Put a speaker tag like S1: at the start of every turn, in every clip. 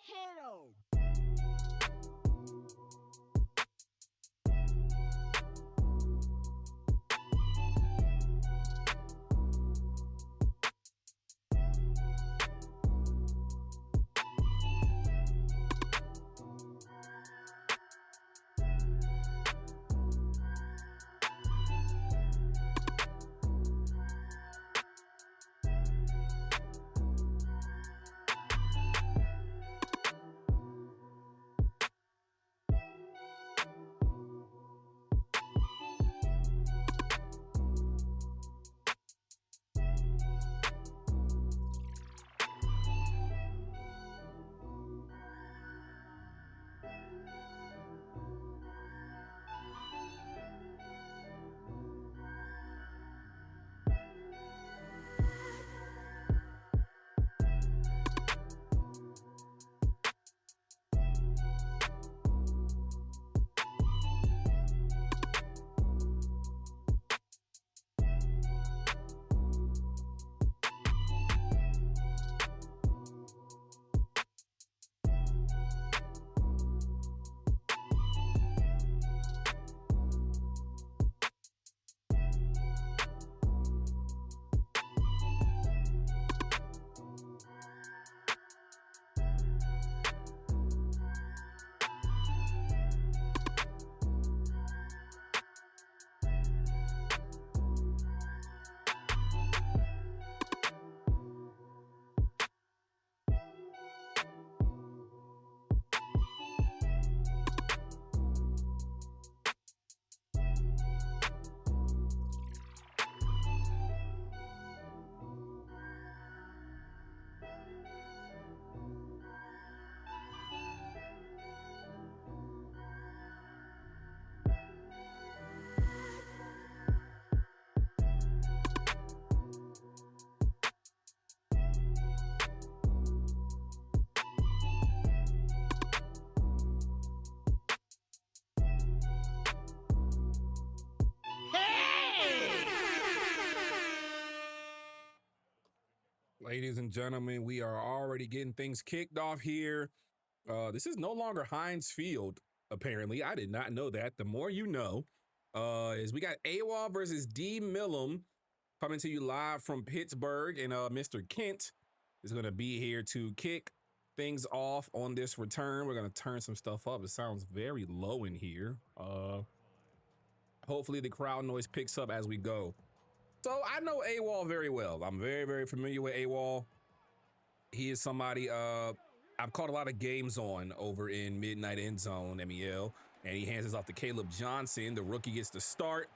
S1: Hit 'em.
S2: Ladies and gentlemen, we are already getting things kicked off here. This is no longer Heinz Field, apparently. I did not know that. The more you know. Is we got AWOL versus D Millum coming to you live from Pittsburgh, and Mr. Kent is going to be here to kick things off on this return. We're going to turn some stuff up. It sounds very low in here. Hopefully the crowd noise picks up as we go. So I know AWOL very well. I'm very, very familiar with AWOL. He is somebody I've caught a lot of games on over in Midnight End Zone, MEL, and he hands this off to Caleb Johnson. The rookie gets to start,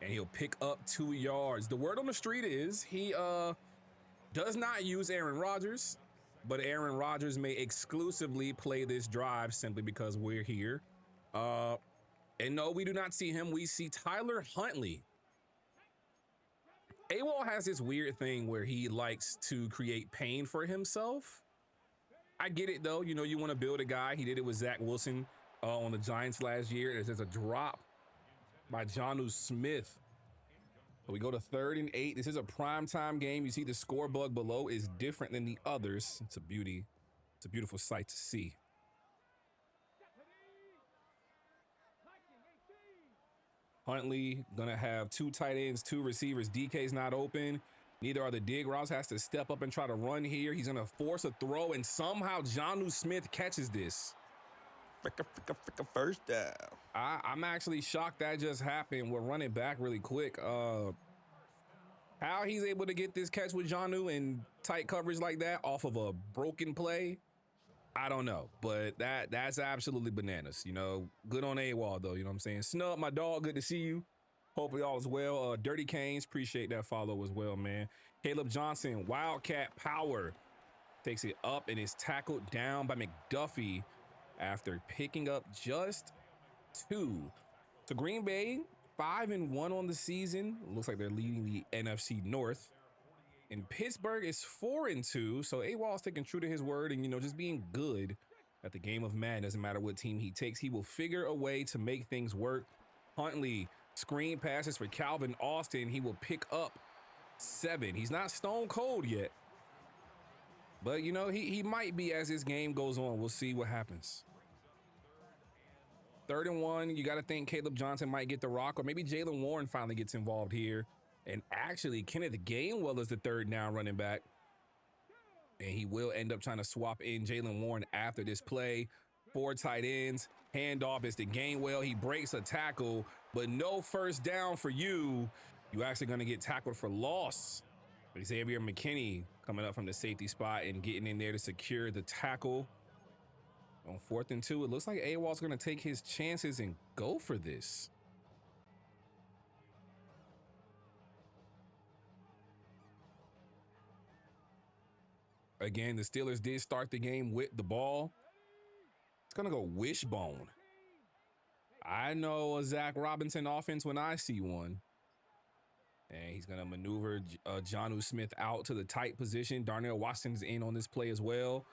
S2: and he'll pick up 2 yards. The word on the street is he does not use Aaron Rodgers, but Aaron Rodgers may exclusively play this drive simply because we're here. And no, we do not see him. We see Tyler Huntley. AWOL has this weird thing where he likes to create pain for himself. I get it though. You know, you want to build a guy. He did it with Zach Wilson on the Giants last year. There's a drop by Jonnu Smith. So we go to 3rd and 8. This is a primetime game. You see the score bug below is different than the others. It's a beauty. It's a beautiful sight to see. Huntley gonna have 2 tight ends, 2 receivers. DK's not open. Neither are the dig routes. Has to step up and try to run here. He's gonna force a throw, and somehow Jonnu Smith catches this.
S3: Fricka first down.
S2: I'm actually shocked that just happened. We'll run it back really quick. How he's able to get this catch with Jonnu in tight coverage like that off of a broken play, I don't know, but that's absolutely bananas. You know, good on AWOL though. You know what I'm saying? Snub, my dog, good to see you. Hopefully all is well. Dirty Canes, appreciate that follow as well, man. Caleb Johnson, Wildcat power, takes it up and is tackled down by McDuffie after picking up just 2. So Green Bay 5-1 on the season. Looks like they're leading the NFC North. And Pittsburgh is 4-2, so AWOL is sticking true to his word and, you know, just being good at the game of man. Doesn't matter what team he takes. He will figure a way to make things work. Huntley, screen passes for Calvin Austin. He will pick up 7. He's not stone cold yet. But, you know, he might be as this game goes on. We'll see what happens. 3rd and 1. You got to think Caleb Johnson might get the rock, or maybe Jalen Warren finally gets involved here. And actually, Kenneth Gainwell is the 3rd down running back. And he will end up trying to swap in Jalen Warren after this play. 4 tight ends. Handoff is to Gainwell. He breaks a tackle, but no first down for you. You're actually going to get tackled for loss. Xavier McKinney coming up from the safety spot and getting in there to secure the tackle. On 4th and 2, it looks like AWOL's going to take his chances and go for this. Again, the Steelers did start the game with the ball. It's going to go wishbone. I know a Zach Robinson offense when I see one. And he's going to maneuver Jonnu Smith out to the tight position. Darnell Washington's in on this play as well.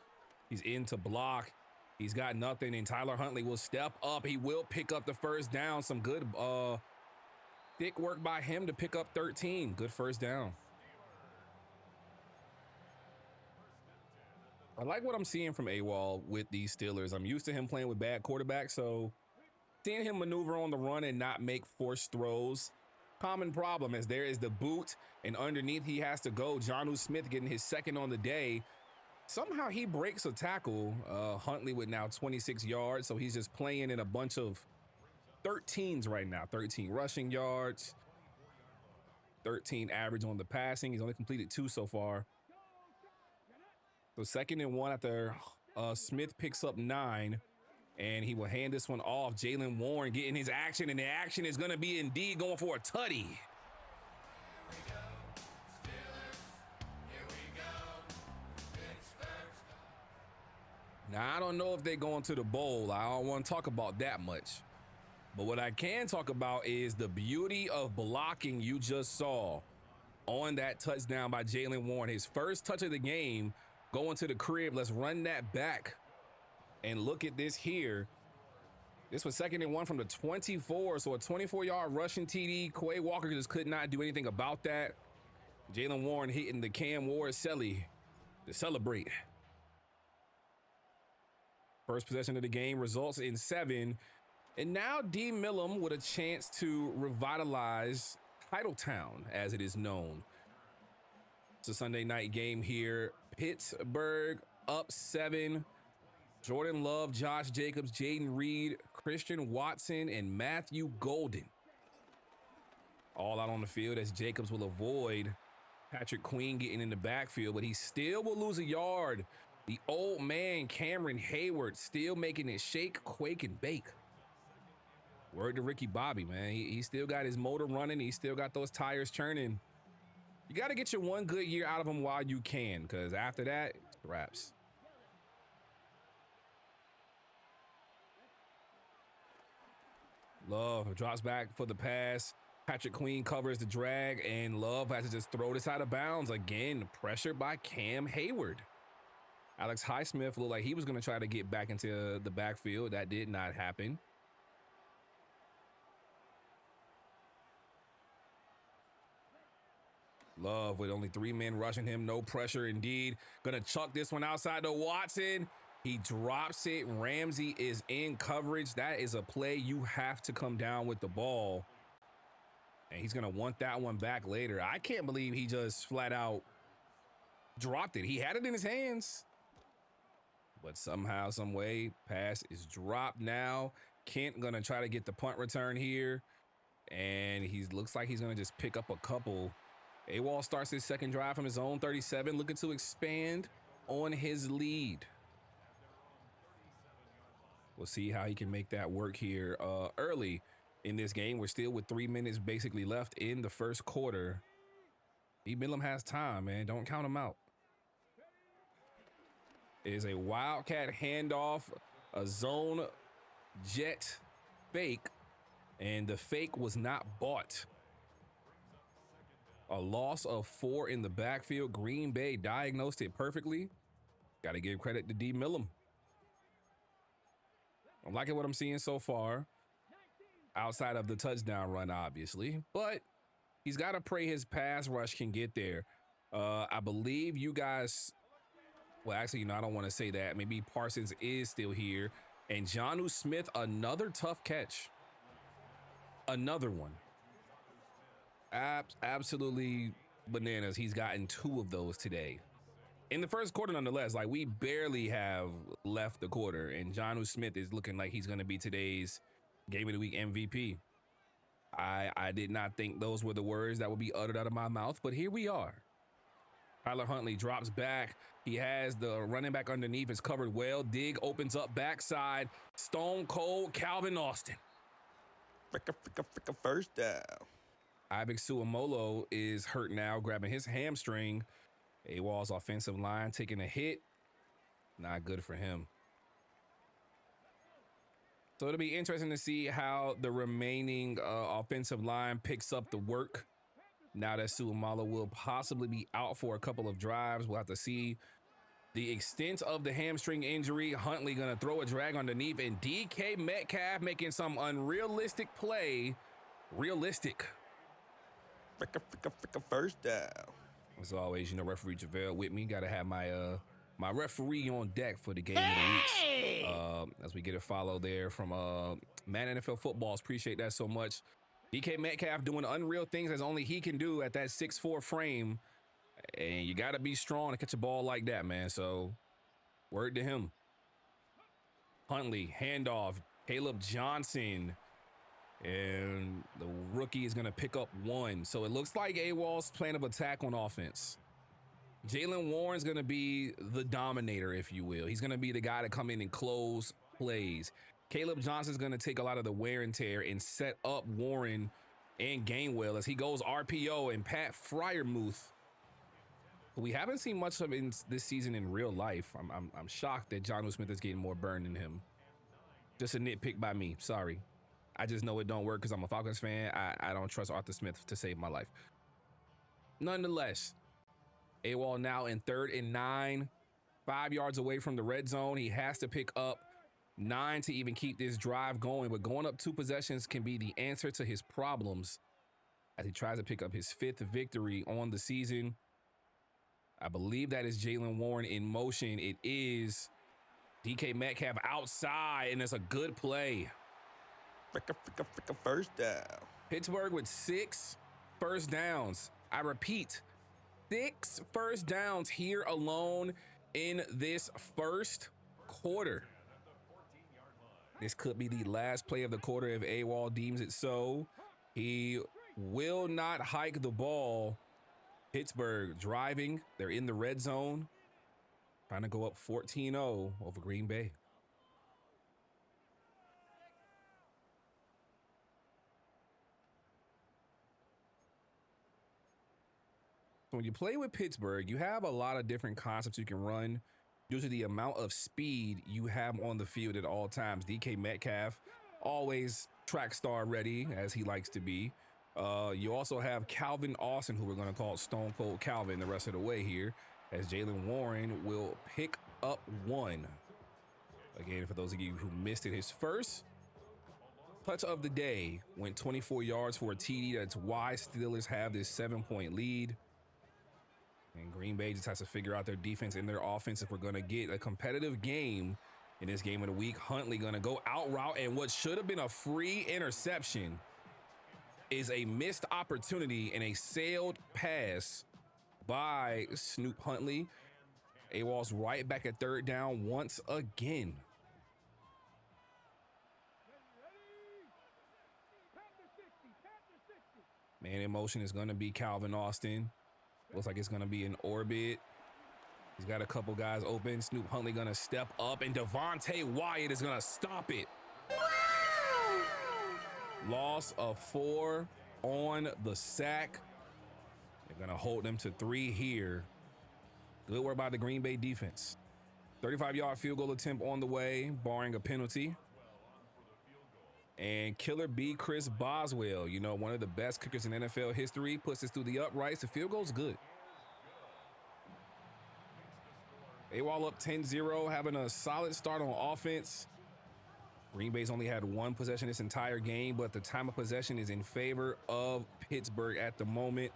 S2: He's in to block. He's got nothing, and Tyler Huntley will step up. He will pick up the first down. Some good thick work by him to pick up 13. Good first down. I like what I'm seeing from AWOL with these Steelers. I'm used to him playing with bad quarterbacks, so seeing him maneuver on the run and not make forced throws, common problem, as there is the boot, and underneath he has to go. Jonnu Smith getting his 2nd on the day. Somehow he breaks a tackle. Huntley with now 26 yards, so he's just playing in a bunch of 13s right now. 13 rushing yards, 13 average on the passing. He's only completed 2 so far. So 2nd and 1 after Smith picks up 9, and he will hand this one off. Jalen Warren getting his action, and the action is going to be indeed going for a tutty. Now, I don't know if they're going to the bowl. I don't want to talk about that much. But what I can talk about is the beauty of blocking you just saw on that touchdown by Jalen Warren. His first touch of the game, going to the crib. Let's run that back. And look at this here. This was 2nd and 1 from the 24. So a 24-yard rushing TD. Quay Walker just could not do anything about that. Jalen Warren hitting the Cam Ward celly to celebrate. First possession of the game results in 7. And now D. Millum with a chance to revitalize Titletown, as it is known. It's a Sunday night game here. Pittsburgh up 7. Jordan Love, Josh Jacobs, Jaden Reed, Christian Watson, and Matthew Golden all out on the field, as Jacobs will avoid Patrick Queen getting in the backfield, but he still will lose a yard. The old man, Cameron Hayward, still making it shake, quake, and bake. Word to Ricky Bobby, man. He still got his motor running. He still got those tires churning. You got to get your one good year out of him while you can, because after that, it's wraps. Love drops back for the pass. Patrick Queen covers the drag, and Love has to just throw this out of bounds. Again, pressured by Cam Hayward. Alex Highsmith looked like he was going to try to get back into the backfield. That did not happen. Love with only 3 men rushing him. No pressure indeed. Going to chuck this one outside to Watson. He drops it. Ramsey is in coverage. That is a play you have to come down with the ball. And he's going to want that one back later. I can't believe he just flat out dropped it. He had it in his hands. But somehow, some way, pass is dropped now. Kent going to try to get the punt return here. And he looks like he's going to just pick up a couple. AWOL starts his second drive from his own 37, looking to expand on his lead. We'll see how he can make that work here early in this game. We're still with 3 minutes basically left in the first quarter. D. Millum has time, man. Don't count him out. It is a Wildcat handoff, a zone jet fake, and the fake was not bought. A loss of 4 in the backfield. Green Bay diagnosed it perfectly. Got to give credit to D. Millum. I'm liking what I'm seeing so far, outside of the touchdown run, obviously, but he's got to pray his pass rush can get there. I believe you guys Well, actually, I don't want to say that. Maybe Parsons is still here. And Jonnu Smith, another tough catch. Another one. Absolutely bananas. He's gotten 2 of those today. In the first quarter, nonetheless, like we barely have left the quarter, and Jonnu Smith is looking like he's going to be today's Game of the Week MVP. I did not think those were the words that would be uttered out of my mouth, but here we are. Tyler Huntley drops back. He has the running back underneath. It's covered well. Dig opens up backside. Stone cold Calvin Austin.
S3: First down.
S2: Ibex Suamolo is hurt now, grabbing his hamstring. AWOL's offensive line taking a hit. Not good for him. So it'll be interesting to see how the remaining offensive line picks up the work. Now that Suamolo will possibly be out for a couple of drives. We'll have to see the extent of the hamstring injury. Huntley going to throw a drag underneath, and DK Metcalf making some unrealistic play. Realistic.
S3: First down.
S2: As always, referee JaVale with me. Got to have my my referee on deck for the game of the week. As we get a follow there from Man NFL Footballs. Appreciate that so much. DK Metcalf doing unreal things as only he can do at that 6'4" frame. And you got to be strong to catch a ball like that, man. So, word to him. Huntley, handoff, Caleb Johnson. And the rookie is going to pick up 1. So, it looks like AWOL's plan of attack on offense. Jaylen Warren's going to be the dominator, if you will. He's going to be the guy to come in and close plays. Caleb Johnson's going to take a lot of the wear and tear and set up Warren and Gainwell as he goes RPO, and Pat Freiermuth. We haven't seen much of him this season in real life. I'm shocked that Jonnu Smith is getting more burn than him. Just a nitpick by me. Sorry. I just know it don't work because I'm a Falcons fan. I don't trust Arthur Smith to save my life. Nonetheless, AWOL now in 3rd and 9, 5 yards away from the red zone. He has to pick up 9 to even keep this drive going, but going up 2 possessions can be the answer to his problems as he tries to pick up his 5th victory on the season. I believe that is Jaylen Warren in motion. It is DK Metcalf outside, and it's a good play.
S3: First down.
S2: Pittsburgh with 6 first downs. I repeat, 6 first downs here alone in this first quarter. This could be the last play of the quarter if AWOL deems it so. He will not hike the ball. Pittsburgh driving. They're in the red zone. Trying to go up 14-0 over Green Bay. When you play with Pittsburgh, you have a lot of different concepts you can run due to the amount of speed you have on the field at all times. DK Metcalf, always track star ready, as he likes to be. You also have Calvin Austin, who we're going to call Stone Cold Calvin the rest of the way here, as Jaylen Warren will pick up 1. Again, for those of you who missed it, his first touch of the day went 24 yards for a TD. That's why Steelers have this 7-point lead. And Green Bay just has to figure out their defense and their offense if we're going to get a competitive game in this game of the week. Huntley going to go out route, and what should have been a free interception is a missed opportunity and a sailed pass by Snoop Huntley. AWOL's right back at 3rd down once again. Man in motion is going to be Calvin Austin. Looks like it's going to be an orbit. He's got a couple guys open. Snoop Huntley going to step up, and Devontae Wyatt is going to stop it. Wow! Loss of 4 on the sack. They're going to hold them to 3 here. Good work by the Green Bay defense. 35-yard field goal attempt on the way, barring a penalty. And Killer B Chris Boswell, one of the best kickers in NFL history, puts this through the uprights. The field goal's good. AWOL up 10-0, having a solid start on offense. Green Bay's only had 1 possession this entire game, but the time of possession is in favor of Pittsburgh at the moment.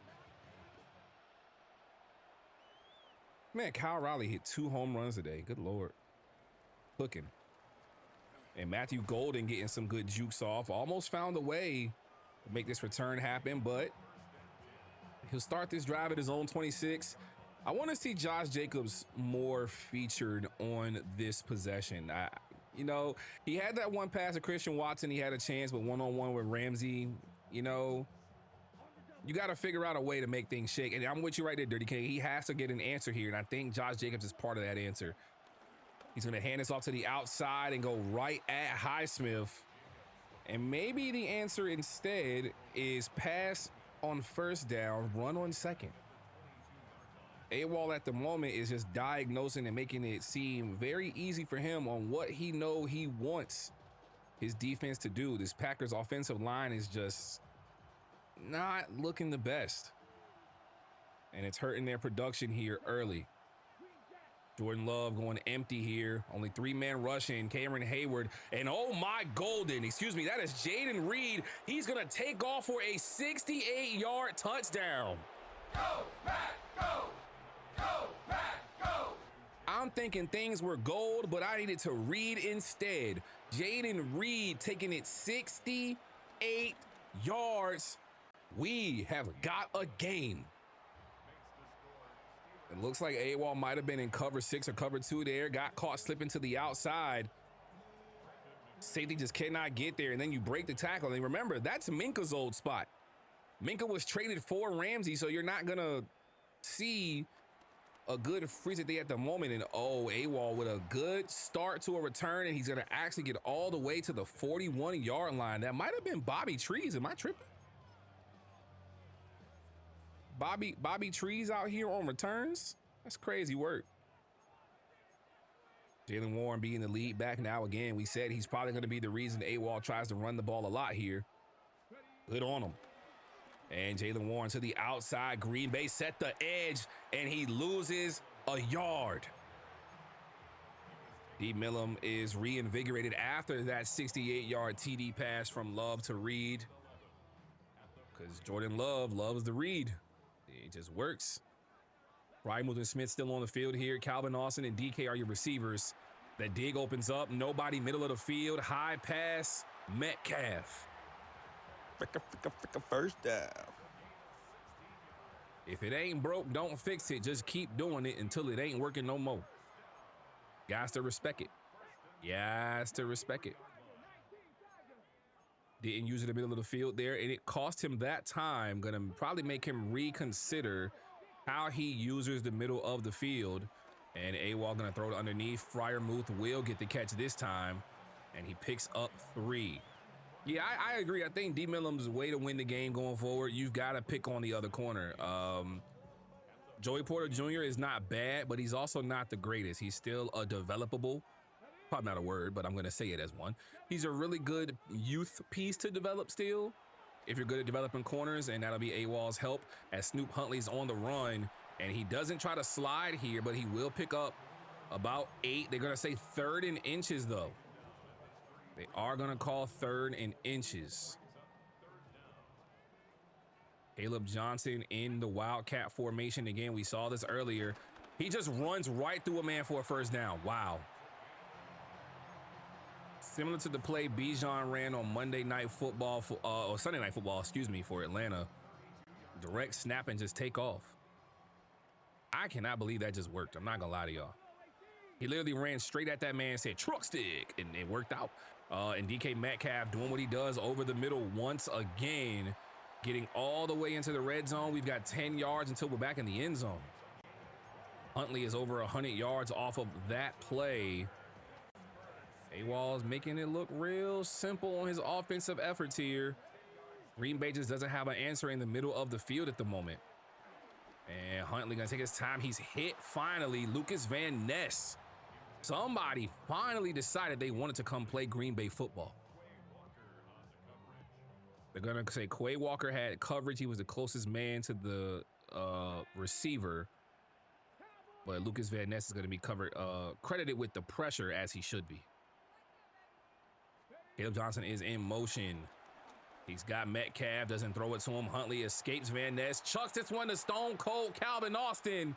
S2: Man, Kyle Riley hit 2 home runs today. Good Lord. Cooking. And Matthew Golden getting some good jukes off. Almost found a way to make this return happen, but he'll start this drive at his own 26. I want to see Josh Jacobs more featured on this possession. You know, he had that one pass to Christian Watson. He had a chance, but one-on-one with Ramsey, you know, you got to figure out a way to make things shake. And I'm with you right there, Dirty K. He has to get an answer here, and I think Josh Jacobs is part of that answer. He's going to hand this off to the outside and go right at Highsmith. And maybe the answer instead is pass on first down, run on second. AWOL at the moment is just diagnosing and making it seem very easy for him on what he wants his defense to do. This Packers offensive line is just not looking the best. And it's hurting their production here early. Jordan Love going empty here. Only 3-man rushing. Cameron Hayward. And oh my Golden, excuse me, that is Jaden Reed. He's going to take off for a 68-yard touchdown.
S1: Go, Pack, go! Go, Pack, go!
S2: I'm thinking things were gold, but I needed to read instead. Jaden Reed taking it 68 yards. We have got a gain. It looks like AWOL might have been in cover 6 or cover 2 there. Got caught slipping to the outside. Safety just cannot get there, and then you break the tackle. And remember, that's Minka's old spot. Minka was traded for Ramsey, so you're not going to see a good free safety at the moment. And oh, AWOL with a good start to a return, and he's going to actually get all the way to the 41-yard line. That might have been Bobby Trees. Am I tripping? Bobby Trees out here on returns? That's crazy work. Jalen Warren being the lead back now. Again, we said he's probably going to be the reason AWOL tries to run the ball a lot here. Good on him. And Jalen Warren to the outside. Green Bay set the edge, and he loses a yard. D. Millum is reinvigorated after that 68-yard TD pass from Love to Reed. Because Jordan Love loves the read. It just works. Ryan Smith still on the field here. Calvin Austin and DK are your receivers. That dig opens up. Nobody, middle of the field. High pass. Metcalf.
S3: Fricka first down.
S2: If it ain't broke, don't fix it. Just keep doing it until it ain't working no more. Guys to respect it. Yes, to respect it. Didn't use it in the middle of the field there, and it cost him that time. Gonna probably make him reconsider how he uses the middle of the field. And AWOL gonna throw it underneath. Fryermuth will get the catch this time, and he picks up 3. Yeah, I agree. I think D. Millum's way to win the game going forward. You've got to pick on the other corner. Joey Porter Jr. is not bad, but he's also not the greatest. He's still a developable. Probably not a word, but I'm going to say it as one. He's a really good youth piece to develop still, if you're good at developing corners, and that'll be AWOL's help as Snoop Huntley's on the run, and he doesn't try to slide here, but he will pick up about 8. They're going to say 3rd and inches, though. They are going to call 3rd and inches. Caleb Johnson in the Wildcat formation. Again, we saw this earlier. He just runs right through a man for a first down. Wow. Similar to the play Bijan ran on Monday Night Football, or Sunday Night Football, excuse me, for Atlanta. Direct snap and just take off. I cannot believe that just worked. I'm not gonna lie to y'all. He literally ran straight at that man and said, truck stick, and it worked out. And DK Metcalf doing what he does over the middle once again, getting all the way into the red zone. We've got 10 yards until we're back in the end zone. Huntley is over 100 yards off of that play. AWOL is making it look real simple on his offensive efforts here. Green Bay just doesn't have an answer in the middle of the field at the moment. And Huntley gonna take his time. He's hit finally. Lucas Van Ness. Somebody finally decided they wanted to come play Green Bay football. They're gonna say Quay Walker had coverage. He was the closest man to the receiver. But Lucas Van Ness is gonna be credited with the pressure, as he should be. Caleb Johnson is in motion. He's got Metcalf, doesn't throw it to him. Huntley escapes Van Ness, chucks this one to Stone Cold Calvin Austin.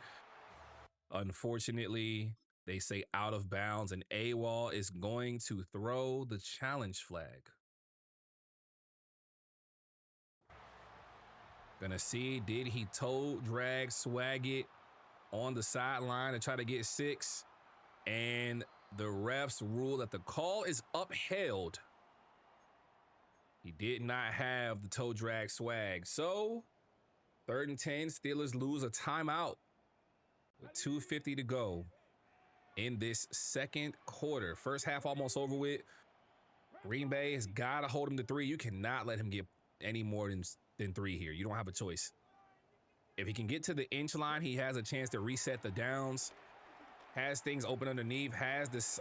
S2: Unfortunately, they say out of bounds, and AWOL is going to throw the challenge flag. Gonna see, did he toe drag swag it on the sideline to try to get 6? And the refs rule that the call is upheld. He did not have the toe drag swag. So 3rd and 10, Steelers lose a timeout with 2:50 to go in this second quarter. First half almost over with. Green Bay has got to hold him to 3. You cannot let him get any more than 3 here. You don't have a choice. If he can get to the inch line, he has a chance to reset the downs. Has things open underneath. Has this,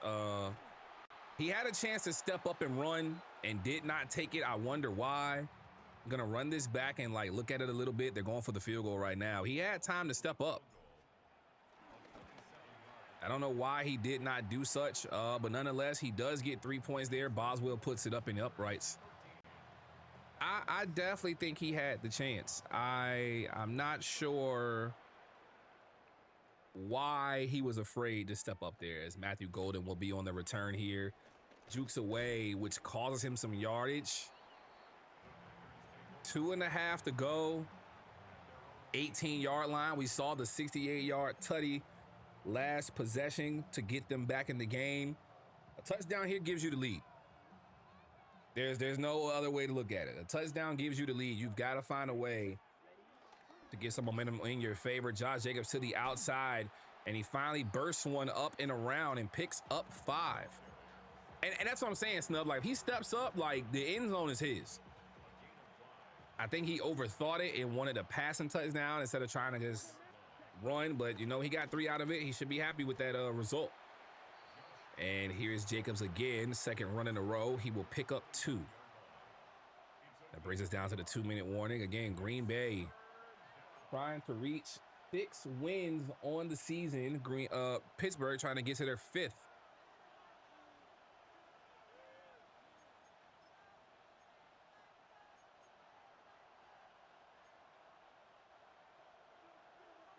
S2: he had a chance to step up and run and did not take it. I wonder why. I'm gonna run this back and like look at it a little bit. They're going for the field goal right now. He had time to step up. I don't know why he did not do such, but nonetheless, he does get 3 points there. Boswell puts it up in the uprights. I definitely think he had the chance. I'm not sure why he was afraid to step up there, as Matthew Golden will be on the return here. Jukes away, which causes him some yardage. 2.5 to go. 18-yard line. We saw the 68-yard tutty last possession to get them back in the game. A touchdown here gives you the lead. There's no other way to look at it. A touchdown gives you the lead. You've got to find a way to get some momentum in your favor. Josh Jacobs to the outside, and he finally bursts one up and around and picks up 5. And that's what I'm saying, Snub. Like, if he steps up, like, the end zone is his. I think he overthought it and wanted a passing touchdown instead of trying to just run. But, you know, he got 3 out of it. He should be happy with that result. And here's Jacobs again, second run in a row. He will pick up 2. That brings us down to the 2-minute warning. Again, Green Bay trying to reach 6 wins on the season. Pittsburgh trying to get to their 5th.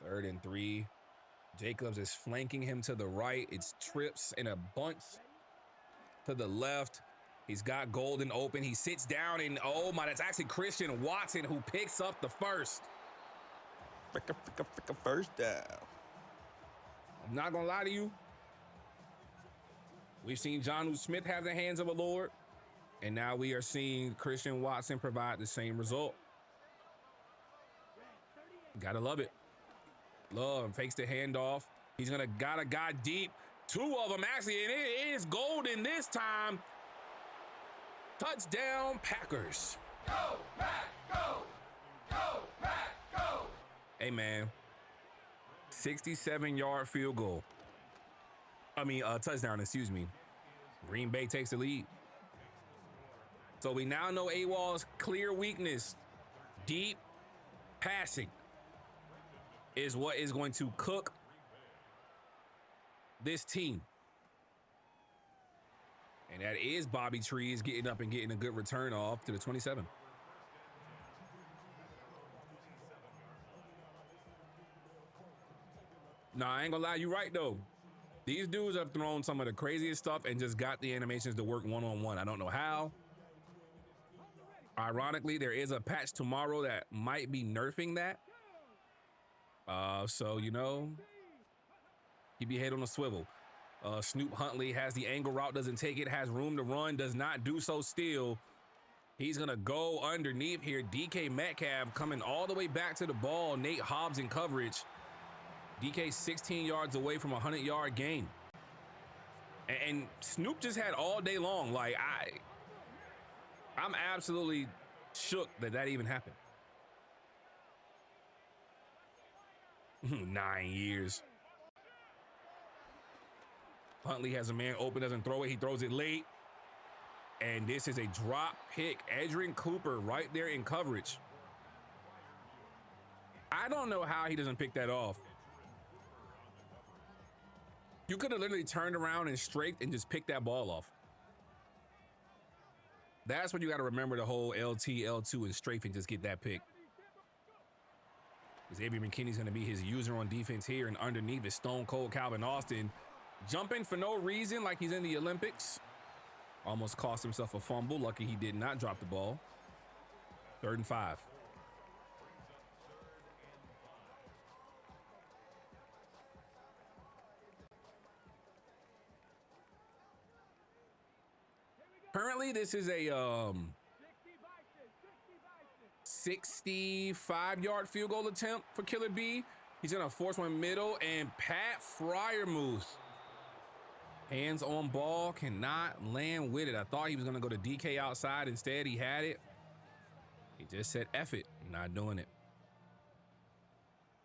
S2: Third and 3. Jacobs is flanking him to the right. It's trips in a bunch to the left. He's got Golden open. He sits down, and oh my, that's actually Christian Watson who picks up the first.
S3: First down.
S2: I'm not gonna lie to you. We've seen Jonnu Smith have the hands of a Lord, and now we are seeing Christian Watson provide the same result. Gotta love it. Love fakes the handoff. He's gonna got a guy deep. 2 of them actually, and it is Golden this time. Touchdown, Packers.
S1: Go, Pack, go! Go, Pack, go!
S2: Hey, man. 67-yard field goal. Touchdown, excuse me. Green Bay takes the lead. So we now know AWOL's clear weakness. Deep passing is what is going to cook this team. And that is Bobby Trees getting up and getting a good return off to the 27. Nah, I ain't gonna lie, you right though. These dudes have thrown some of the craziest stuff and just got the animations to work one-on-one. I don't know how. Ironically, there is a patch tomorrow that might be nerfing that. So, you know, keep your head on a swivel. Snoop Huntley has the angle route, doesn't take it, has room to run, does not do so still. He's gonna go underneath here. DK Metcalf coming all the way back to the ball. Nate Hobbs in coverage. DK 16 yards away from a 100-yard gain. And Snoop just had all day long. Like, I'm absolutely shook that even happened. 9 years. Huntley has a man open, doesn't throw it. He throws it late. And this is a drop pick. Edrin Cooper right there in coverage. I don't know how he doesn't pick that off. You could have literally turned around and strafed and just picked that ball off. That's when you got to remember the whole LT, L2, and strafe and just get that pick. Xavier McKinney's going to be his user on defense here, and underneath is Stone Cold Calvin Austin, jumping for no reason like he's in the Olympics. Almost cost himself a fumble. Lucky he did not drop the ball. 3rd and 5. Currently, this is a 65-yard field goal attempt for Killer B. He's gonna force one middle, and Pat Fryermuth, hands on ball, cannot land with it. I thought he was gonna go to DK outside. Instead, he had it. He just said, F it, not doing it.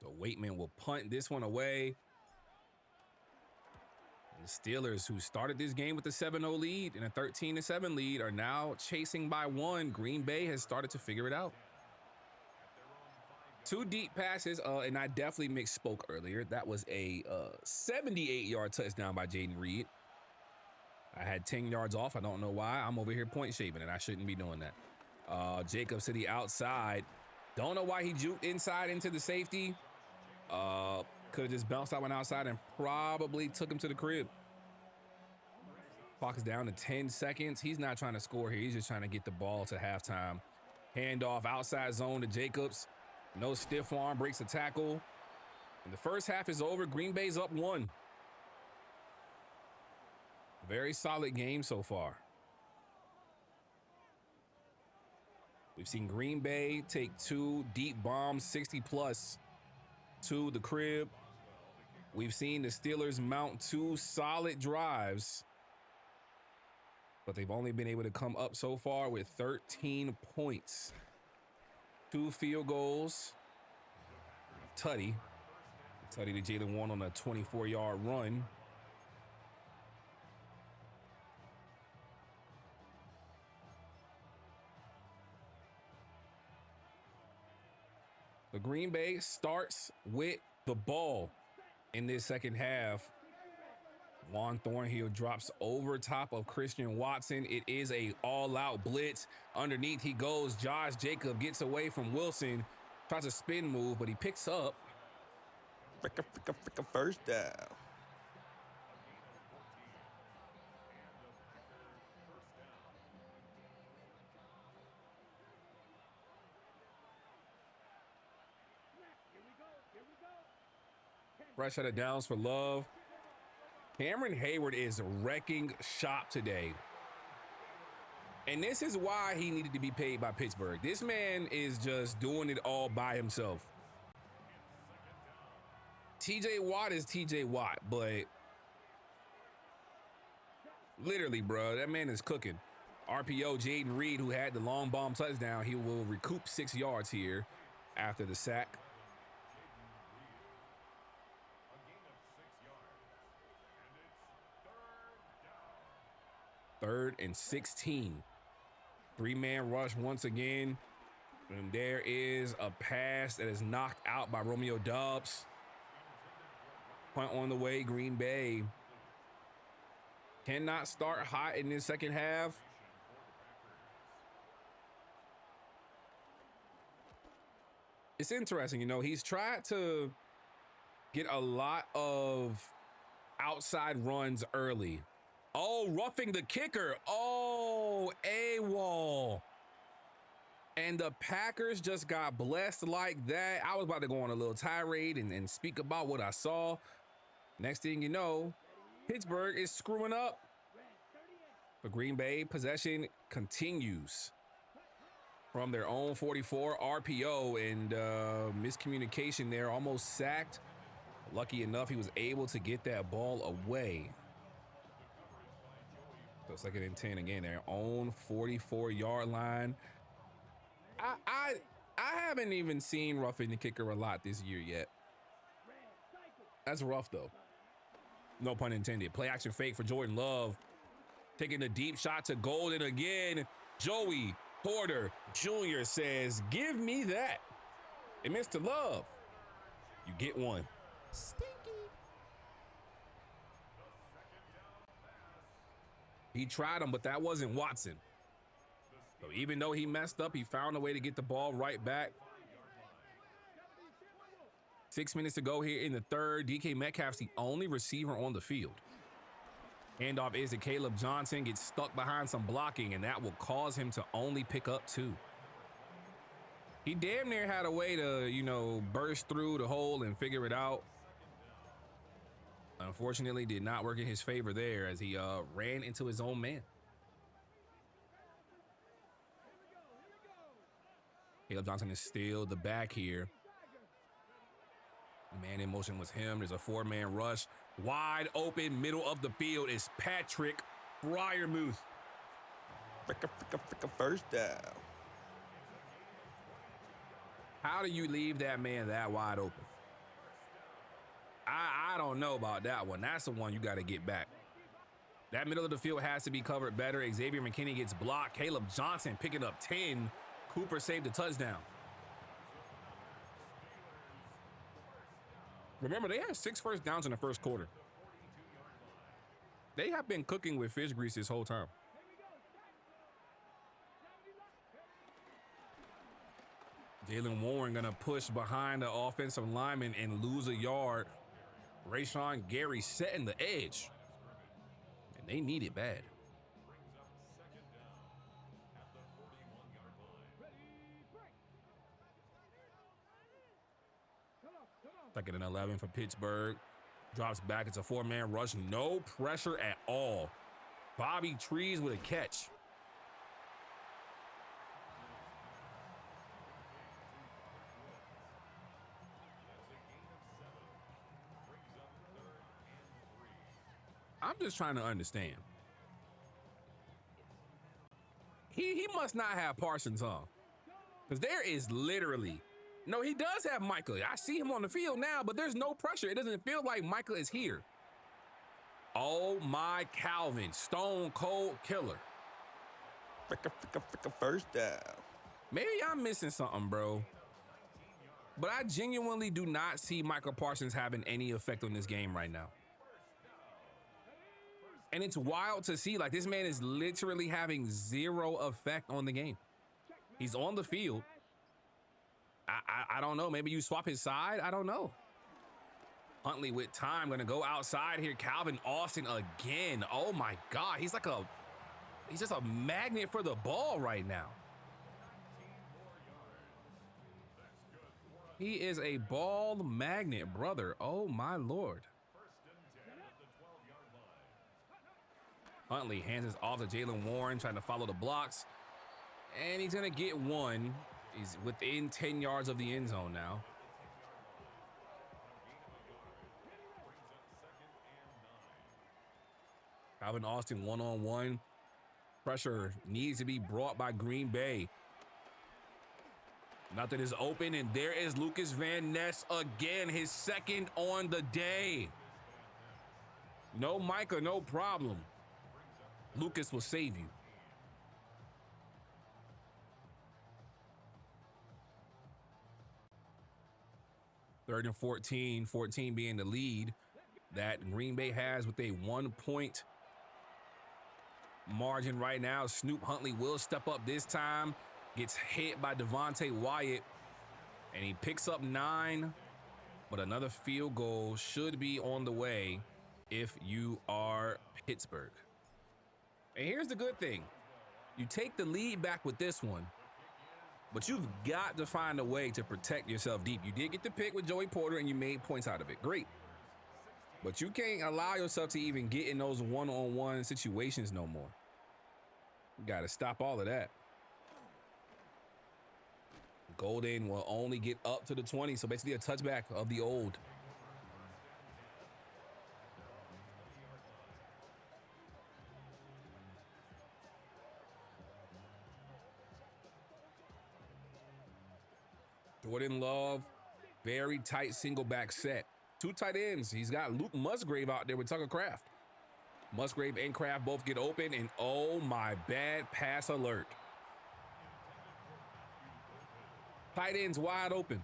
S2: So Waitman will punt this one away. The Steelers, who started this game with a 7-0 lead and a 13-7 lead, are now chasing by 1. Green Bay has started to figure it out. 2 deep passes, and I definitely misspoke earlier. That was a 78-yard touchdown by Jaden Reed. I had 10 yards off. I don't know why. I'm over here point shaving, and I shouldn't be doing that. Jacobs to the outside. Don't know why he juked inside into the safety. Could have just bounced that one outside and probably took him to the crib. Clock is down to 10 seconds. He's not trying to score here. He's just trying to get the ball to halftime. Handoff outside zone to Jacobs. No stiff arm, breaks the tackle. And the first half is over. Green Bay's up 1. Very solid game so far. We've seen Green Bay take 2 deep bombs, 60+ to the crib. We've seen the Steelers mount 2 solid drives, but they've only been able to come up so far with 13 points. 2 field goals. Tutty to Jalen Warren on a 24-yard run. The Green Bay starts with the ball in this second half. Juan Thornhill drops over top of Christian Watson. It is a all-out blitz. Underneath he goes. Josh Jacob gets away from Wilson. Tries a spin move, but he picks up.
S3: Fricka first down.
S2: Fresh out of downs for Love. Cameron Hayward is wrecking shop today. And this is why he needed to be paid by Pittsburgh. This man is just doing it all by himself. TJ Watt is TJ Watt, but literally, bro, that man is cooking. RPO, Jaden Reed, who had the long bomb touchdown, he will recoup 6 yards here after the sack. 3rd and 16. 3-man rush once again. And there is a pass that is knocked out by Romeo Doubs. Punt on the way, Green Bay. Cannot start hot in this second half. It's interesting, you know, he's tried to get a lot of outside runs early. Oh, roughing the kicker. Oh, AWOL. And the Packers just got blessed like that. I was about to go on a little tirade and speak about what I saw. Next thing you know, Pittsburgh is screwing up. But Green Bay possession continues from their own 44. RPO and miscommunication there, almost sacked. Lucky enough, he was able to get that ball away. So 2nd and 10 again, their own 44-yard line. I haven't even seen roughing the kicker a lot this year yet. That's rough though. No pun intended. Play action fake for Jordan Love. Taking the deep shot to Golden again. Joey Porter Jr. says, give me that. And Mr. Love, you get one.
S3: Stinky.
S2: He tried him, but that wasn't Watson. So even though he messed up, he found a way to get the ball right back. 6 minutes to go here in the third. DK Metcalf's the only receiver on the field. Handoff is to Caleb Johnson, gets stuck behind some blocking, and that will cause him to only pick up 2. He damn near had a way to, you know, burst through the hole and figure it out. Unfortunately, did not work in his favor there as he ran into his own man. Caleb Johnson is still the back here. Man in motion was him. There's a 4-man rush. Wide open, middle of the field is Patrick Freiermuth.
S3: First down.
S2: How do you leave that man that wide open? I don't know about that one. That's the one you got to get back. That middle of the field has to be covered better. Xavier McKinney gets blocked. Caleb Johnson picking up 10. Cooper saved a touchdown. Remember, they had 6 first downs in the first quarter. They have been cooking with fish grease this whole time. Jalen Warren gonna push behind the offensive lineman and lose a yard. Rashawn Gary setting the edge. And they need it bad. Second and 11 for Pittsburgh. Drops back. It's a 4-man rush. No pressure at all. Bobby Trees with a catch. I'm just trying to understand. He must not have Parsons on. Because there is literally... No, he does have Micah. I see him on the field now, but there's no pressure. It doesn't feel like Micah is here. Oh, my Calvin. Stone cold killer.
S3: First down.
S2: Maybe I'm missing something, bro. But I genuinely do not see Micah Parsons having any effect on this game right now. And it's wild to see, like, this man is literally having 0 effect on the game. He's on the field. I don't know. Maybe you swap his side. I don't know. Huntley with time going to go outside here. Calvin Austin again. Oh, my God. He's just a magnet for the ball right now. He is a ball magnet, brother. Oh, my Lord. Huntley hands this off to Jalen Warren, trying to follow the blocks. And he's going to get one. He's within 10 yards of the end zone now. Calvin Austin one-on-one. Pressure needs to be brought by Green Bay. Nothing is open, and there is Lucas Van Ness again, his second on the day. No Micah, no problem. Lucas will save you. Third and 14, 14 being the lead that Green Bay has with a 1-point margin right now. Snoop Huntley will step up this time, gets hit by Devontae Wyatt, and he picks up 9, but another field goal should be on the way if you are Pittsburgh. And here's the good thing. You take the lead back with this one, but you've got to find a way to protect yourself deep. You did get the pick with Joey Porter, and you made points out of it. Great. But you can't allow yourself to even get in those one-on-one situations no more. You got to stop all of that. Golden will only get up to the 20, so basically a touchback of the old. Jordan Love, very tight single back set. 2 tight ends. He's got Luke Musgrave out there with Tucker Kraft. Musgrave and Kraft both get open, and oh my, bad pass alert. Tight ends wide open,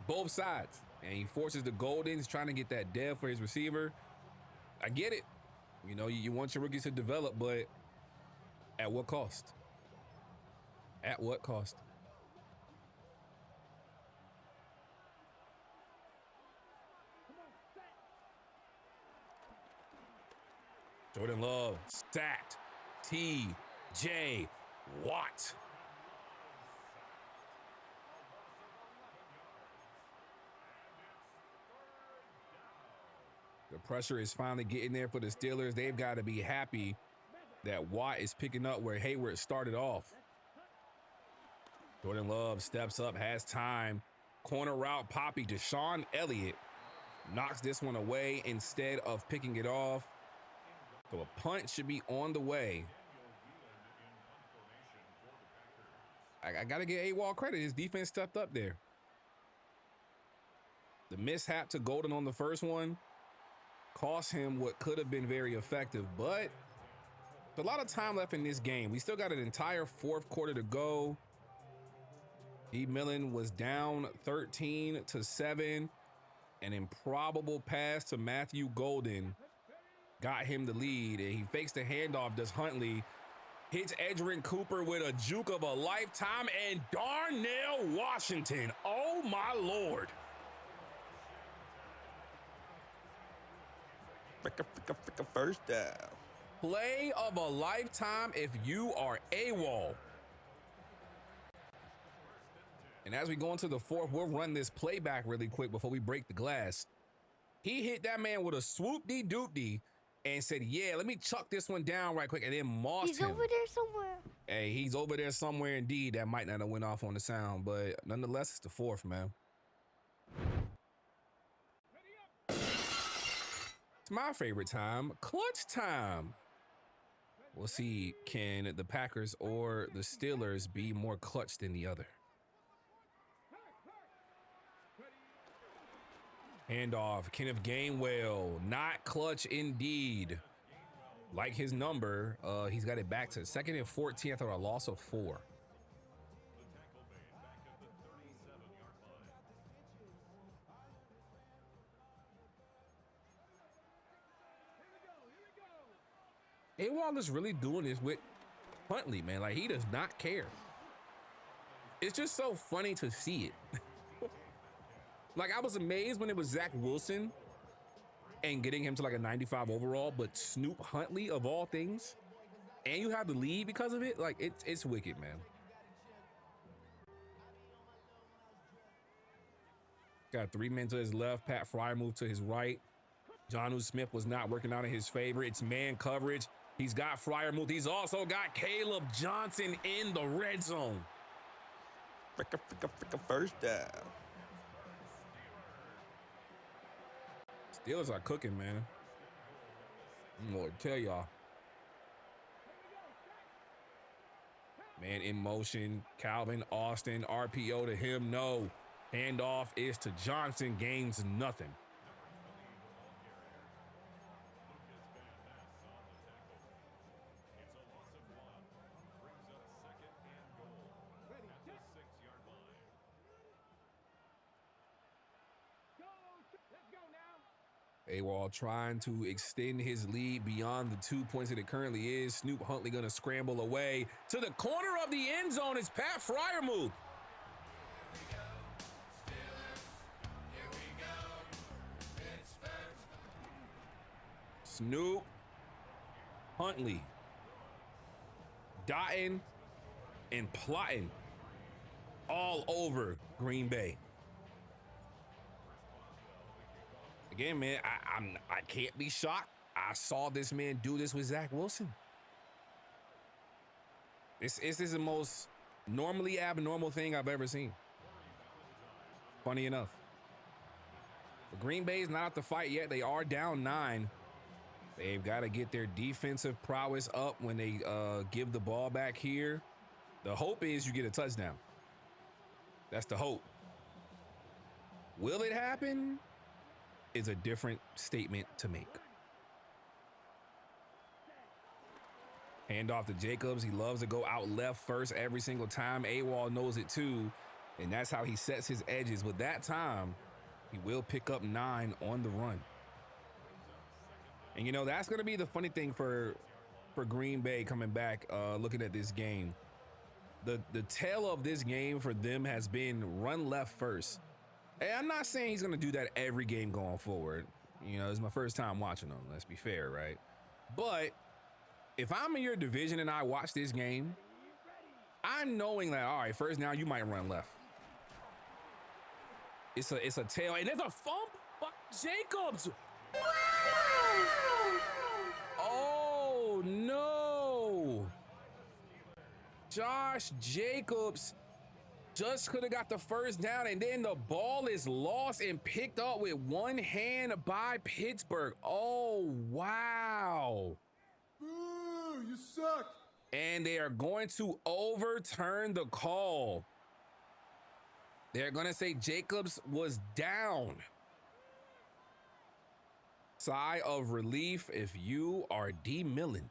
S2: both sides. And he forces the Goldens, trying to get that dev for his receiver. I get it. You know, you want your rookies to develop, but at what cost? At what cost? Jordan Love sacked. T.J. Watt. The pressure is finally getting there for the Steelers. They've got to be happy that Watt is picking up where Hayward started off. Jordan Love steps up, has time. Corner route, Poppy. Deshaun Elliott knocks this one away instead of picking it off. So a punt should be on the way. I got to get A-Wall credit. His defense stepped up there. The mishap to Golden on the first one cost him what could have been very effective, but a lot of time left in this game. We still got an entire fourth quarter to go. E. Millen was down 13-7. An improbable pass to Matthew Golden got him the lead, and he fakes the handoff, does Huntley. Hits Edgerrin Cooper with a juke of a lifetime, and Darnell Washington. Oh, my Lord.
S3: First down.
S2: Play of a lifetime if you are AWOL. And as we go into the fourth, we'll run this playback really quick before we break the glass. He hit that man with a swoop-dee-doop-dee and said, yeah, let me chuck this one down right quick, and then mossed him.
S4: He's over there somewhere.
S2: Hey, he's over there somewhere indeed. That might not have went off on the sound, but nonetheless, it's the fourth, man. It's my favorite time, clutch time. We'll see, can the Packers or the Steelers be more clutch than the other? Handoff, Kenneth Gainwell, not clutch indeed. Like his number, he's got it back to 2nd and 14 after a loss of 4. AWOL is really doing this with Huntley, man. Like, he does not care. It's just so funny to see it. Like, I was amazed when it was Zach Wilson and getting him to like a 95 overall, but Snoop Huntley of all things, and you have the lead because of it. Like, it's wicked, man. Got 3 men to his left. Pat Fryer moved to his right. Jonnu Smith was not working out in his favor. It's man coverage. He's got Fryer moved. He's also got Caleb Johnson in the red zone.
S3: First down.
S2: Steelers are cooking, man. I'm gonna tell y'all. Man in motion. Calvin Austin, RPO to him. No. Handoff is to Johnson. Gains nothing. AWOL trying to extend his lead beyond the 2 points that it currently is. Snoop Huntley gonna scramble away to the corner of the end zone. It's Pat Fryer move. Snoop Huntley dotting and plotting all over Green Bay. Again, man, I can't be shocked. I saw this man do this with Zach Wilson. This is the most normally abnormal thing I've ever seen. Funny enough. But Green Bay's not out to fight yet. They are down 9. They've got to get their defensive prowess up when they give the ball back here. The hope is you get a touchdown. That's the hope. Will it happen? Is a different statement to make. Hand off to Jacobs. He loves to go out left first every single time. AWOL knows it too, and that's how he sets his edges. But that time, he will pick up 9 on the run. And you know, that's going to be the funny thing for Green Bay coming back, looking at this game. The tale of this game for them has been run left first. And I'm not saying he's going to do that every game going forward. You know, it's my first time watching him. Let's be fair, right? But if I'm in your division and I watch this game, I'm knowing that, all right, first down, you might run left. It's a tail, and there's a fumble by Jacobs. Oh, no. Josh Jacobs just could have got the first down, and then the ball is lost and picked up with one hand by Pittsburgh. Oh, wow.
S1: Boo, you suck.
S2: And they are going to overturn the call. They're going to say Jacobs was down. Sigh of relief if you are D. Millen.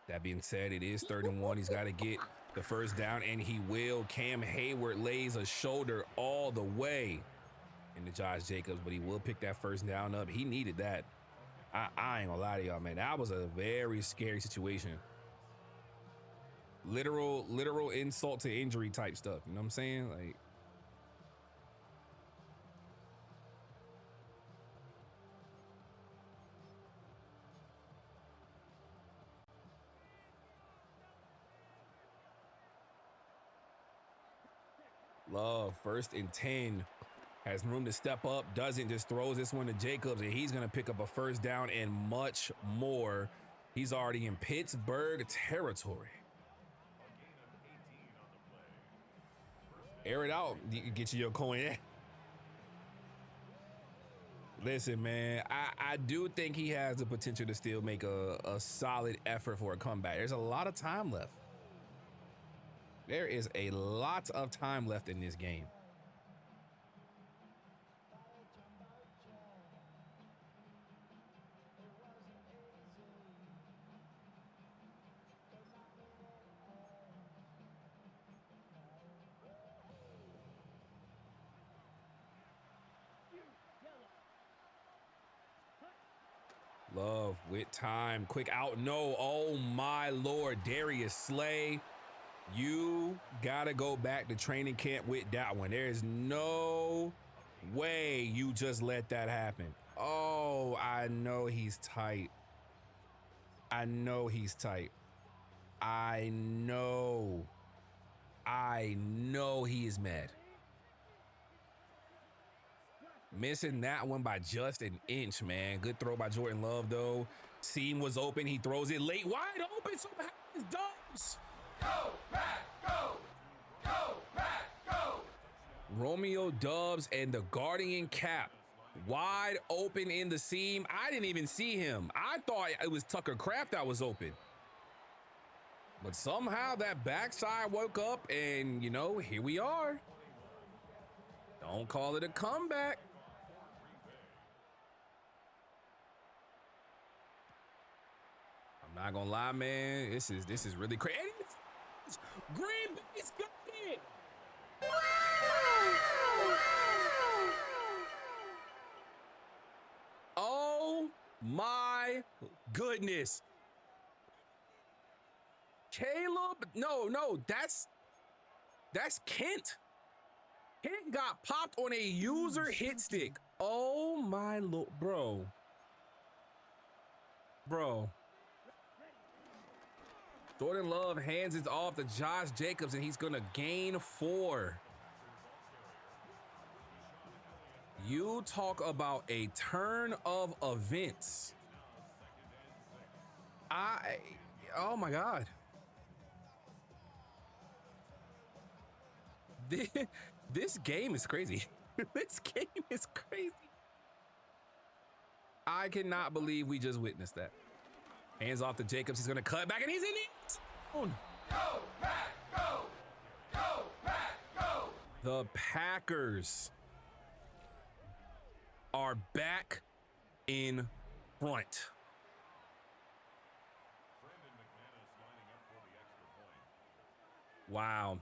S2: That being said, it is 3rd and 1. He's got to get the first down, and he will. Cam Hayward lays a shoulder all the way into Josh Jacobs, but he will pick that first down up. He needed that. I ain't gonna lie to y'all, man. That was a very scary situation. Literal insult to injury type stuff. You know what I'm saying? Like, Love, 1st and 10. Has room to step up, doesn't, just throws this one to Jacobs, and he's going to pick up a first down and much more. He's already in Pittsburgh territory. Air it out, get you your coin. Listen, man, I do think he has the potential to still make a solid effort for a comeback. There's a lot of time left. There is a lot of time left in this game. Love with time, quick out, no, oh my Lord, Darius Slay, you gotta go back to training camp with that one. There is no way you just let that happen. Oh, I know he's tight. I know he's tight. I know he is mad. Missing that one by just an inch, man. Good throw by Jordan Love, though. Seam was open. He throws it late, wide open. Somehow it's Dubs.
S1: Go back, go. Go back, go.
S2: Romeo Dubs and the Guardian Cap. Wide open in the seam. I didn't even see him. I thought it was Tucker Kraft that was open. But somehow that backside woke up, and, you know, here we are. Don't call it a comeback. I'm not gonna lie, man. This is really crazy. Green Bay's got it. Oh my goodness. Caleb, no, that's Kent. Kent got popped on a user hit stick. Oh my Lord, bro. Jordan Love hands it off to Josh Jacobs, and he's gonna gain 4. You talk about a turn of events. Oh my God. This game is crazy. This game is crazy. I cannot believe we just witnessed that. Hands off to Jacobs. He's going to cut back, and he's in it.
S1: Go back, go. Go back, go.
S2: The Packers are back in front. Wow.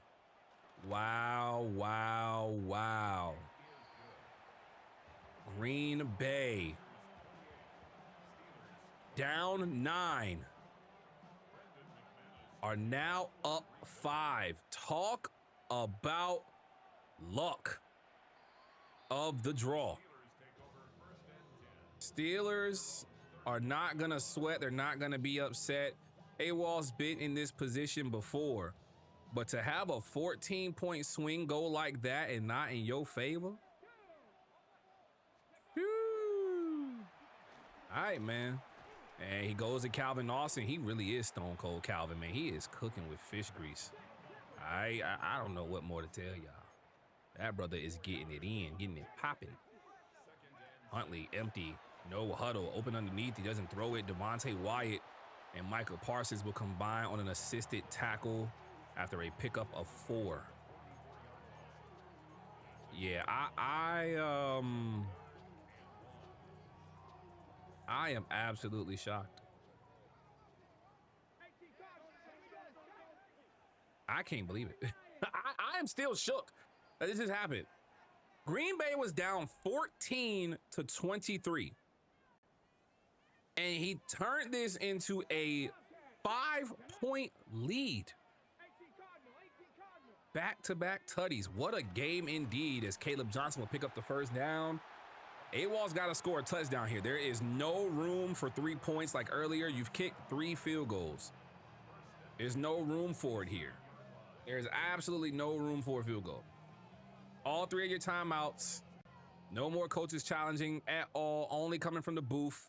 S2: Green Bay down 9 are now up 5. Talk about luck of the draw. Steelers are not going to sweat. They're not going to be upset. AWOL's been in this position before, but to have a 14-point swing go like that and not in your favor. Whew. All right, man. And he goes to Calvin Austin. He really is Stone Cold Calvin, man. He is cooking with fish grease. I don't know what more to tell y'all. That brother is getting it in, getting it popping. Huntley, empty, no huddle, open underneath. He doesn't throw it. Devontae Wyatt and Michael Parsons will combine on an assisted tackle after a pickup of 4. Yeah, I am absolutely shocked. I can't believe it. I am still shook that this just happened. Green Bay was down 14-23. And he turned this into a 5-point lead. Back-to-back tutties. What a game indeed, as Caleb Johnson will pick up the first down. AWOL's got to score a touchdown here. There is no room for 3 points like earlier. You've kicked 3 field goals. There's no room for it here. There's absolutely no room for a field goal. All 3 of your timeouts. No more coaches challenging at all. Only coming from the booth.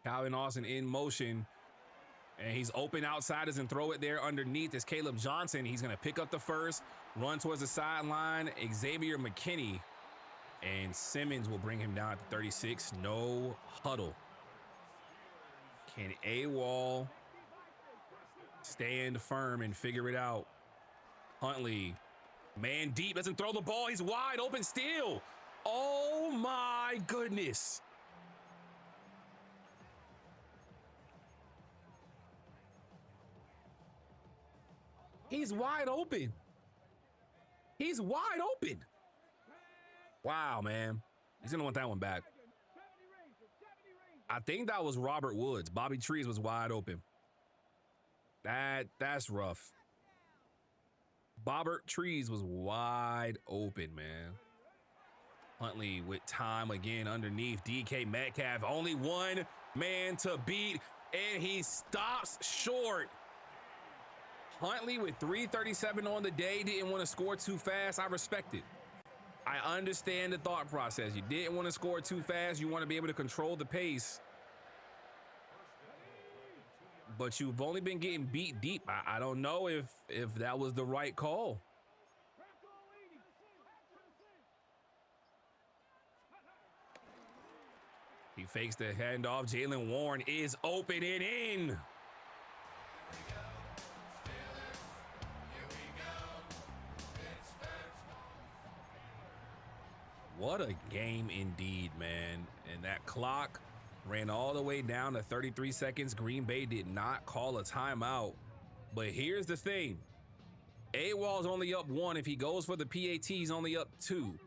S2: Calvin Austin in motion. And he's open outsiders and throw it there underneath. Is Caleb Johnson. He's going to pick up the first. Run towards the sideline. Xavier McKinney. And Simmons will bring him down at the 36. No huddle. Can AWOL stand firm and figure it out? Huntley, man deep, doesn't throw the ball. He's wide open still. Oh my goodness. He's wide open. He's wide open. Wow, man. He's gonna want that one back. I think that was Robert Woods. Bobby Trees was wide open. That's rough. Bobbert Trees was wide open, man. Huntley with time again underneath. DK Metcalf, only one man to beat, and he stops short. Huntley with 3:37 on the day, didn't want to score too fast. I respect it. I understand the thought process. You didn't want to score too fast. You want to be able to control the pace. But you've only been getting beat deep. I don't know if that was the right call. He fakes the handoff. Jalen Warren is open and in. What a game indeed, man. And that clock ran all the way down to 33 seconds. Green Bay did not call a timeout. But here's the thing. AWOL's only up 1. If he goes for the PAT, he's only up 2.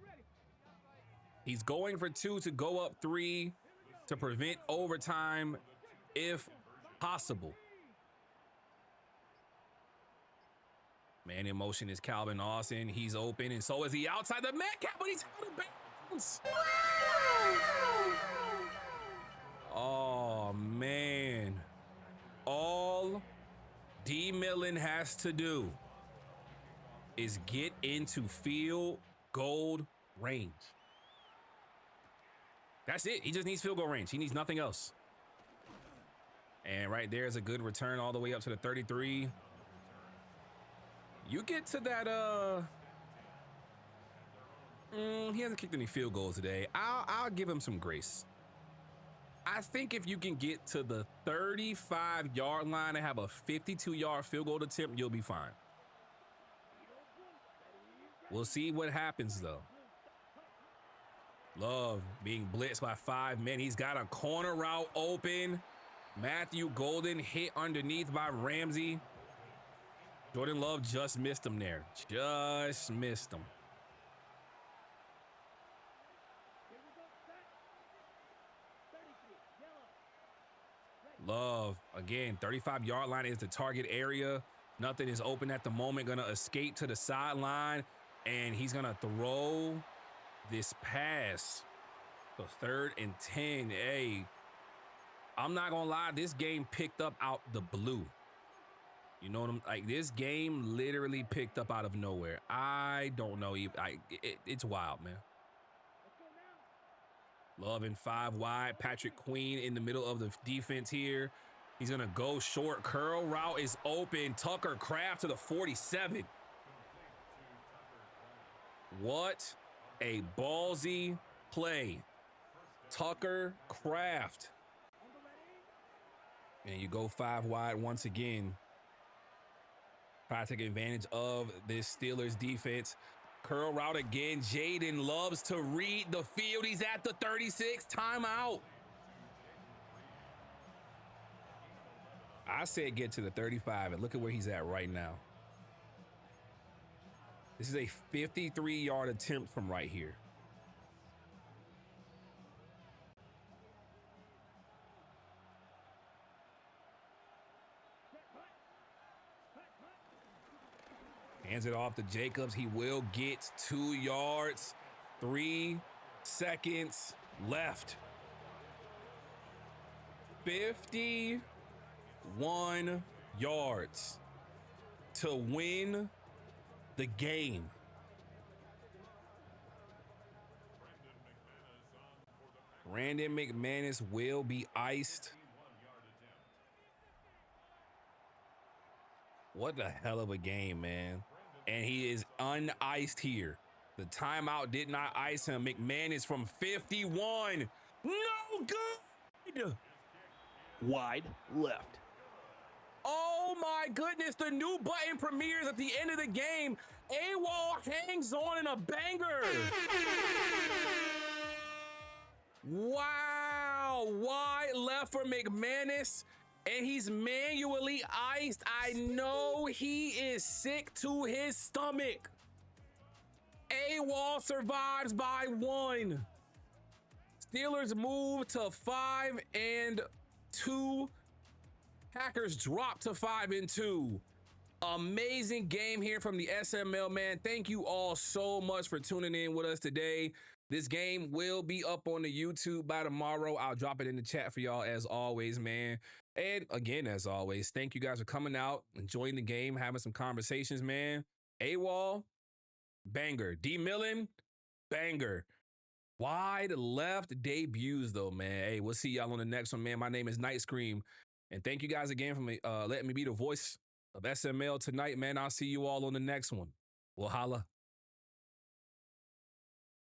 S2: He's going for 2 to go up 3 to prevent overtime if possible. Man in motion is Calvin Austin. He's open, and so is he outside the Metcalf, but he's out of bounds. Oh, man. All D. Millen has to do is get into field goal range. That's it. He just needs field goal range. He needs nothing else. And right there is a good return all the way up to the 33. You get to that, he hasn't kicked any field goals today. I'll give him some grace. I think if you can get to the 35-yard line and have a 52-yard field goal attempt, you'll be fine. We'll see what happens, though. Love being blitzed by 5 men. He's got a corner route open. Matthew Golden hit underneath by Ramsey. Jordan Love just missed him there. Just missed him. Love, again, 35-yard line is the target area. Nothing is open at the moment. Gonna escape to the sideline, and he's gonna throw this pass. The 3rd and 10. Hey, I'm not gonna lie, this game picked up out the blue. You know what I'm like? This game literally picked up out of nowhere. I don't know. It's wild, man. Love in 5 wide. Patrick Queen in the middle of the defense here. He's gonna go short. Curl route is open. Tucker Kraft to the 47. What a ballsy play. Tucker Kraft. And you go 5 wide once again. Try to take advantage of this Steelers defense. Curl route again. Jaden loves to read the field. He's at the 36. Timeout. I said get to the 35, and look at where he's at right now. This is a 53-yard attempt from right here. Hands it off to Jacobs. He will get 2 yards. 3 seconds left. 51 yards to win the game. Brandon McManus will be iced. What a hell of a game, man. And he is uniced here. The timeout did not ice him. McManus from 51. No good.
S4: Wide left.
S2: Oh my goodness, the new button premieres at the end of the game. AWOL hangs on in a banger. Wow, wide left for McManus, and he's manually iced. I know he is sick to his stomach. AWOL survives by 1. Steelers move to 5-2. Packers drop to 5-2. Amazing game here from the SML, man. Thank you all so much for tuning in with us today. This game will be up on the YouTube by tomorrow. I'll drop it in the chat for y'all as always, man. And again, as always, thank you guys for coming out, enjoying the game, having some conversations, man. AWOL, banger. D Millen, banger. Wide left debuts, though, man. Hey, we'll see y'all on the next one, man. My name is Night Scream. And thank you guys again for letting me be the voice of SML tonight, man. I'll see you all on the next one. We'll holla.